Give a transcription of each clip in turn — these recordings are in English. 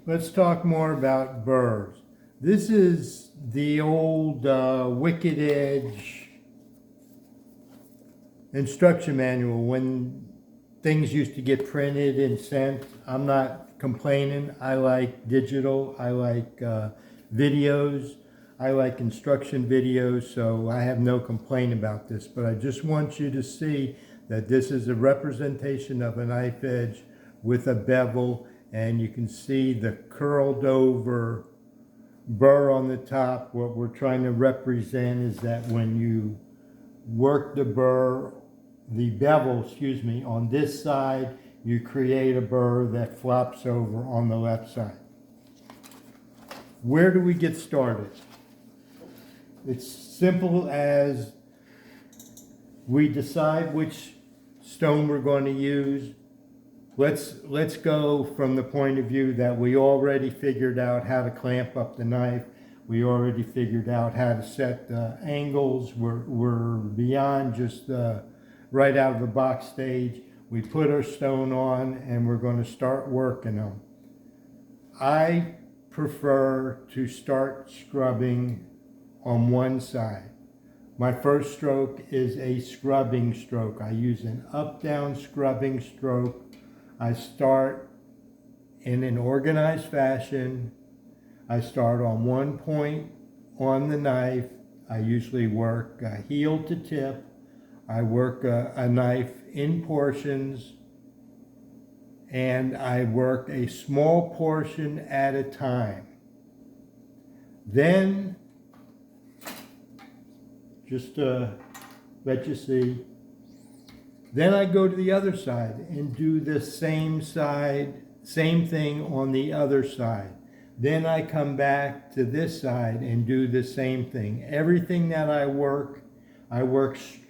Let's talk more about burrs. This is the old Wicked Edge instruction manual when things used to get printed and sent. I'm not complaining. I like digital. I like videos. I like instruction videos, so I have no complaint about this. But I just want you to see that this is a representation of a knife edge with a bevel, and you can see the curled over burr on the top. What we're trying to represent is that when you work the bevel, on this side, you create a burr that flops over on the left side. Where do we get started? It's simple as we decide which stone we're going to use. Let's go from the point of view that we already figured out how to clamp up the knife. We already figured out how to set the angles. We're beyond just right out of the box stage. We put our stone on and we're going to start working them. I prefer to start scrubbing on one side. My first stroke is a scrubbing stroke. I use an up-down scrubbing stroke. I start in an organized fashion. I start on one point on the knife. I usually work heel to tip. I work a knife in portions, and I work a small portion at a time. Then, just to let you see, then I go to the other side and do the same thing on the other side. Then I come back to this side and do the same thing. Everything that I work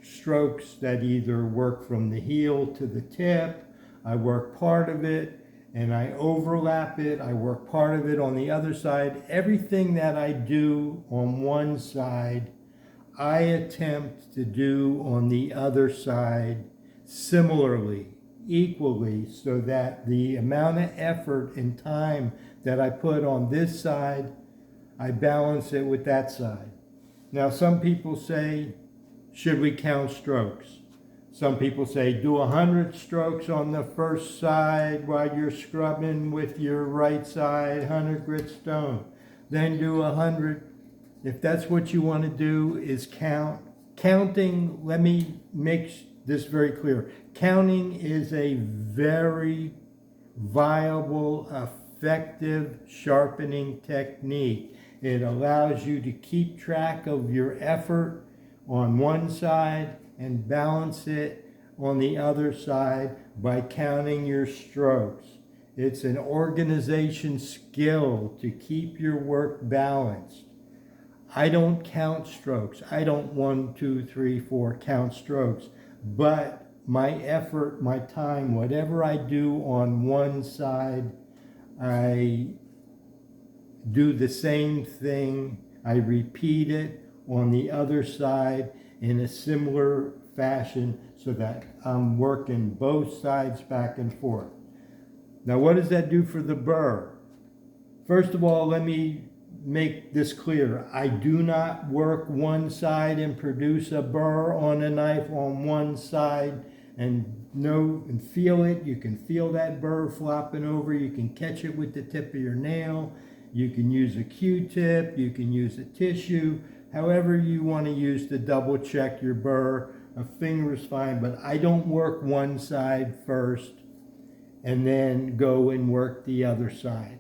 strokes that either work from the heel to the tip. I work part of it and I overlap it. I work part of it on the other side. Everything that I do on one side, I attempt to do on the other side similarly, equally, so that the amount of effort and time that I put on this side, I balance it with that side. Now, some people say, should we count strokes? Some people say, do 100 strokes on the first side while you're scrubbing with your right side, 100 grit stone. Then do 100. If that's what you want to do, is count. Counting, let me make this very clear. Counting is a very viable, effective sharpening technique. It allows you to keep track of your effort on one side and balance it on the other side by counting your strokes. It's an organization skill to keep your work balanced. I don't count strokes. I don't 1, 2, 3, 4 count strokes, but my effort, my time, whatever I do on one side, I do the same thing. I repeat it on the other side in a similar fashion so that I'm working both sides back and forth. Now, what does that do for the burr? First of all, let me make this clear. I do not work one side and produce a burr on a knife on one side and know and feel it. You can feel that burr flopping over. You can catch it with the tip of your nail. You can use a Q-tip. You can use a tissue. However you want to use to double check your burr. A finger is fine, but I don't work one side first and then go and work the other side.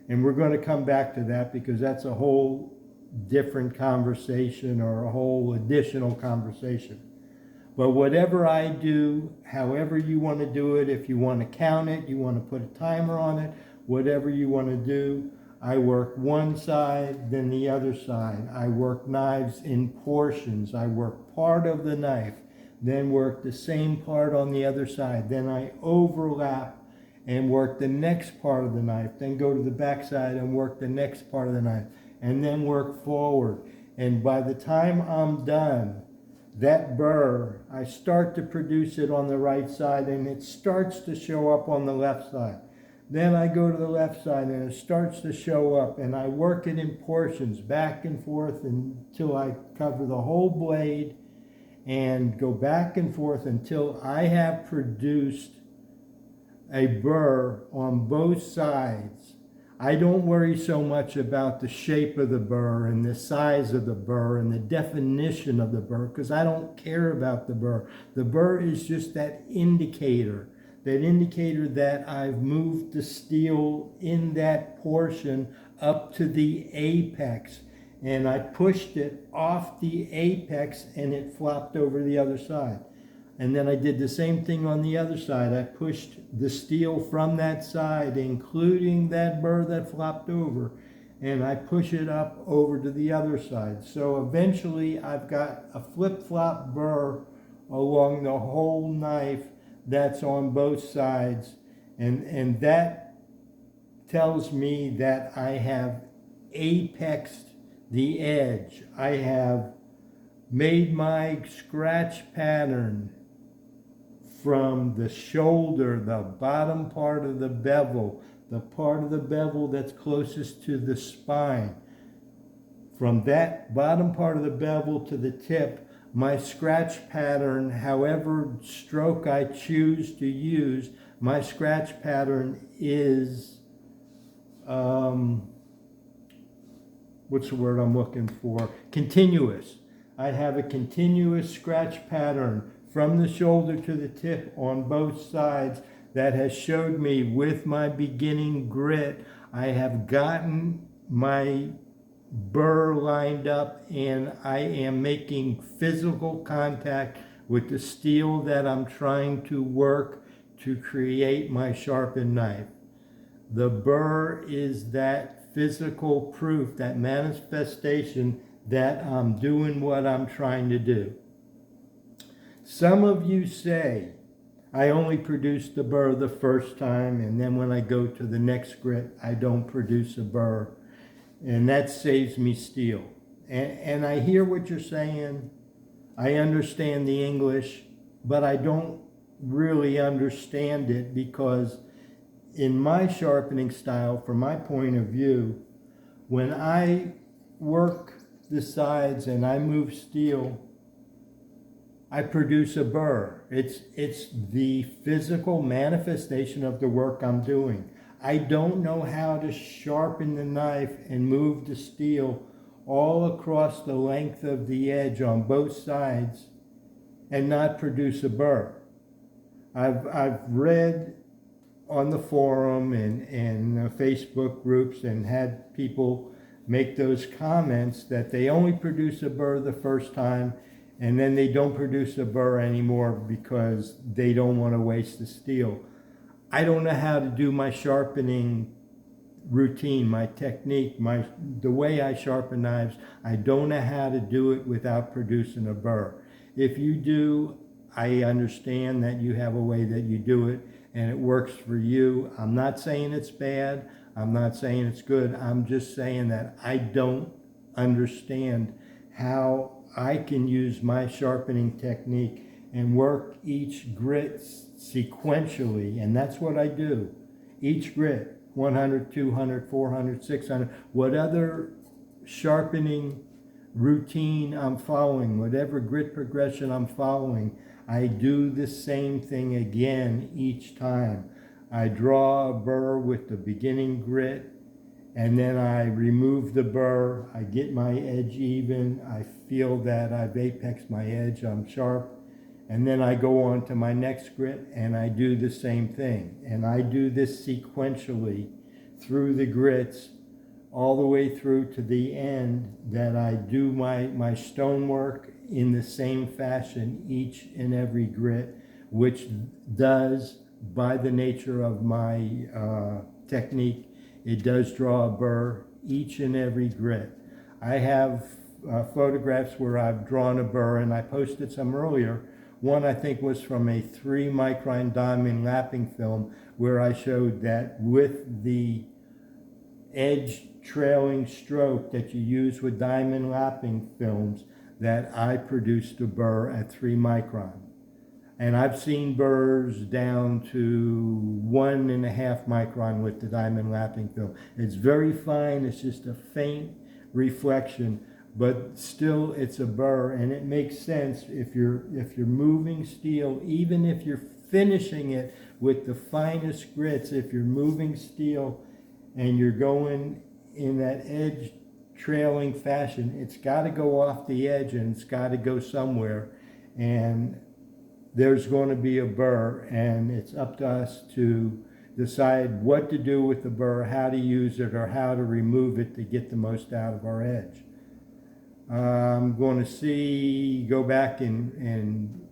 And we're going to come back to that because that's a whole different conversation or a whole additional conversation. But whatever I do, however you want to do it, if you want to count it, you want to put a timer on it, whatever you want to do, I work one side, then the other side. I work knives in portions. I work part of the knife, then work the same part on the other side. Then I overlap and work the next part of the knife, then go to the back side and work the next part of the knife, and then work forward. And by the time I'm done, that burr, I start to produce it on the right side and it starts to show up on the left side. Then I go to the left side and it starts to show up, and I work it in portions back and forth until I cover the whole blade, and go back and forth until I have produced a burr on both sides. I don't worry so much about the shape of the burr and the size of the burr and the definition of the burr, because I don't care about the burr. The burr is just that indicator that I've moved the steel in that portion up to the apex, and I pushed it off the apex and it flopped over the other side. And then I did the same thing on the other side. I pushed the steel from that side, including that burr that flopped over, and I push it up over to the other side. So eventually I've got a flip-flop burr along the whole knife that's on both sides, and that tells me that I have apexed the edge. I have made my scratch pattern from the shoulder, the bottom part of the bevel, the part of the bevel that's closest to the spine. From that bottom part of the bevel to the tip, my scratch pattern, however stroke I choose to use, my scratch pattern is, what's the word I'm looking for? Continuous. I have a continuous scratch pattern from the shoulder to the tip on both sides that has showed me with my beginning grit, I have gotten my burr lined up and I am making physical contact with the steel that I'm trying to work to create my sharpened knife. The burr is that physical proof, that manifestation that I'm doing what I'm trying to do. Some of you say, I only produce the burr the first time, and then when I go to the next grit, I don't produce a burr, and that saves me steel. And I hear what you're saying. I understand the English, but I don't really understand it, because in my sharpening style, from my point of view, when I work the sides and I move steel, I produce a burr. It's the physical manifestation of the work I'm doing. I don't know how to sharpen the knife and move the steel all across the length of the edge on both sides and not produce a burr. I've read on the forum and Facebook groups and had people make those comments that they only produce a burr the first time, and then they don't produce a burr anymore because they don't want to waste the steel. I don't know how to do my sharpening routine, my technique, the way I sharpen knives. I don't know how to do it without producing a burr. If you do, I understand that you have a way that you do it and it works for you. I'm not saying it's bad. I'm not saying it's good. I'm just saying that I don't understand how I can use my sharpening technique and work each grit sequentially, and that's what I do. Each grit, 100, 200, 400, 600, what other sharpening routine I'm following, whatever grit progression I'm following, I do the same thing again each time. I draw a burr with the beginning grit, and then I remove the burr, I get my edge even, I feel that I've apexed my edge, I'm sharp, and then I go on to my next grit and I do the same thing. And I do this sequentially through the grits all the way through to the end, that I do my stonework in the same fashion each and every grit, which does, by the nature of my technique, it does draw a burr each and every grit. I have photographs where I've drawn a burr, and I posted some earlier. One I think was from a 3-micron diamond lapping film, where I showed that with the edge trailing stroke that you use with diamond lapping films, that I produced a burr at 3 micron. And I've seen burrs down to 1.5 micron with the diamond lapping film. It's very fine, it's just a faint reflection, but still it's a burr, and it makes sense if you're moving steel, even if you're finishing it with the finest grits, if you're moving steel and you're going in that edge trailing fashion, it's got to go off the edge and it's got to go somewhere, and there's going to be a burr, and it's up to us to decide what to do with the burr, how to use it, or how to remove it to get the most out of our edge. I'm going to go back and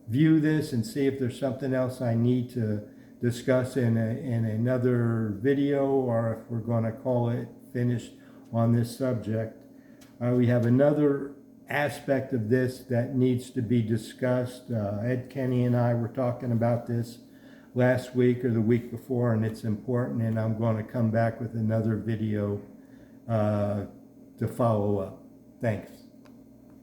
view this and see if there's something else I need to discuss in another video, or if we're going to call it finished on this subject. We have another aspect of this that needs to be discussed. Ed Kenny and I were talking about this last week or the week before, and it's important, and I'm going to come back with another video to follow up. Thanks.